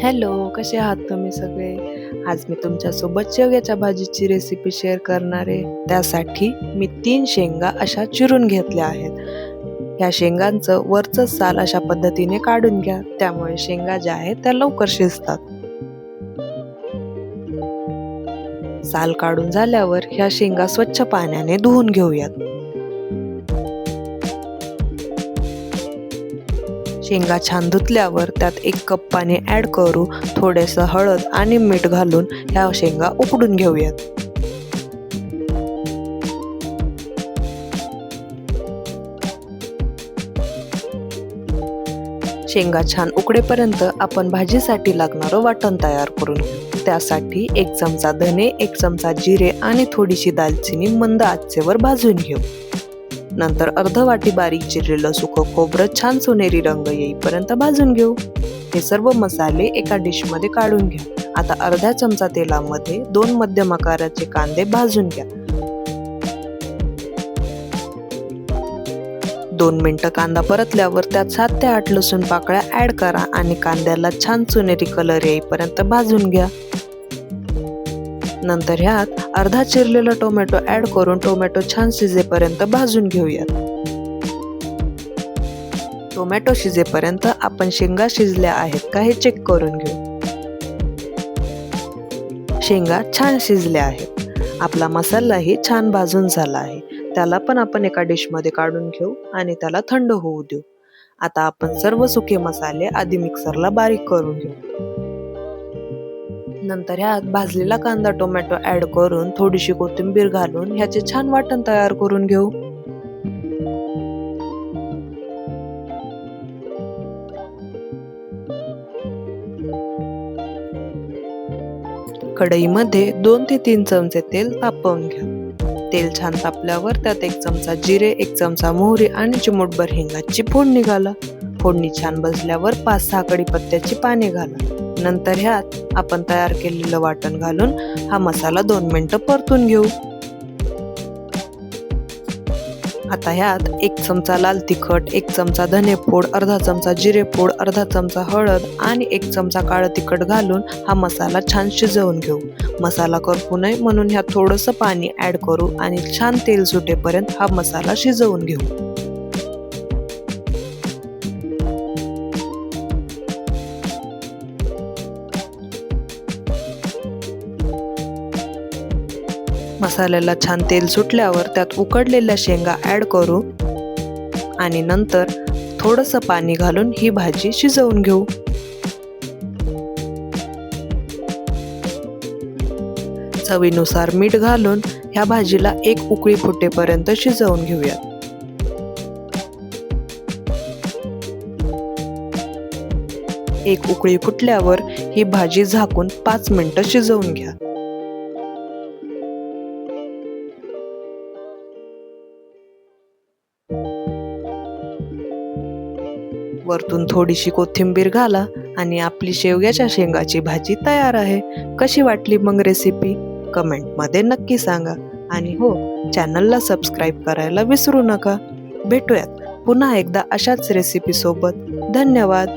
Hello, कसे आहात तुम्ही सगळे? आज मी तुमच्यासोबत शेवग्याच्या भाजीची रेसिपी शेअर करणार आहे. त्यासाठी मी 3 शेंगा अशा चिरून घेतल्या आहेत. या शेंगांचं वरचं साल अशा पद्धतीने काढून घ्या. त्यामुळे शेंगा ज्या आहेत त्या लवकर शिजतात. साल काढून झाल्यावर ह्या शेंगा स्वच्छ पाण्याने धुवून घेऊयात. शेंगा छान धुतल्यावर त्यात 1 कप पाणी ॲड करू, थोडेसं हळद आणि मीठ घालून ह्या शेंगा उकडून घेऊयात. शेंगा छान उकडेपर्यंत आपण भाजीसाठी लागणारं वाटण तयार करून घेऊ. त्यासाठी 1 चमचा धने, 1 चमचा जिरे आणि थोडीशी दालचिनी मंद आचेवर भाजून घेऊ. नंतर अर्ध वाटी बारीक चिरलेलं सुकं खोबरं छान सोनेरी रंग येईपर्यंत भाजून घेऊ. हे सर्व मसाले एका डिशमध्ये काढून घ्या. आता अर्धा चमचा तेलामध्ये 2 मध्यम आकाराचे कांदे भाजून घ्या. 2 मिनिटं कांदा परतल्यावर त्यात 7 ते 8 लसूण पाकळ्या ॲड करा आणि कांद्याला छान सोनेरी कलर येईपर्यंत भाजून घ्या. नंतर ह्यात अर्धा चिरलेला टोमॅटो ॲड करून टोमॅटो छान शिजेपर्यंत भाजून घेऊयात. टोमॅटो शिजेपर्यंत आपण शेंगा शिजल्या आहेत का हे चेक करून घेऊ. शेंगा छान शिजल्या आहेत. आपला मसालाही छान भाजून झाला आहे. त्याला पण आपण एका डिशमध्ये काढून घेऊ आणि त्याला थंड होऊ देऊ. आता आपण सर्व सुके मसाले आधी मिक्सरला बारीक करून घेऊ. नंतर ह्यात भाजलेला कांदा टोमॅटो ॲड करून थोडीशी कोथिंबीर घालून ह्याचे छान वाटण तयार करून घेऊ. कढईमध्ये 2 ते 3 चमचे तेल तापवून घ्या. तेल छान तापल्यावर त्यात 1 चमचा जिरे, 1 चमचा मोहरी आणि चिमूटभर हिंगाची फोडणी घाला. फोडणी छान भाजल्यावर 5-6 कढीपत्त्याची पाने घाला. नंतर ह्यात आपण तयार केलेलं वाटण घालून हा मसाला 2 मिनिटं परतून घेऊ. आता ह्यात 1 चमचा लाल तिखट, 1 चमचा धनेपूड, अर्धा चमचा जिरेपूड, अर्धा चमचा हळद आणि 1 चमचा काळं तिखट घालून हा मसाला छान शिजवून घेऊ. मसाला करपू नये म्हणून ह्यात थोडंसं पाणी ॲड करू आणि छान तेल सुटेपर्यंत हा मसाला शिजवून घेऊ. मसाल्याला छान तेल सुटल्यावर त्यात उकडलेल्या शेंगा ॲड करू आणि नंतर थोडंसं पाणी घालून ही भाजी शिजवून घेऊ. चवीनुसार मीठ घालून ह्या भाजीला 1 उकळी फुटेपर्यंत शिजवून घेऊयात. एक उकळी फुटल्यावर ही भाजी झाकून 5 मिनिटं शिजवून घ्या. वरतून थोडीशी कोथिंबीर घाला आणि आपली शेवग्याच्या शेंगाची भाजी तयार आहे. कशी वाटली मग रेसिपी? कमेंटमध्ये नक्की सांगा. आणि हो, चॅनलला सबस्क्राईब करायला विसरू नका. भेटूयात पुन्हा एकदा अशाच रेसिपी सोबत. धन्यवाद.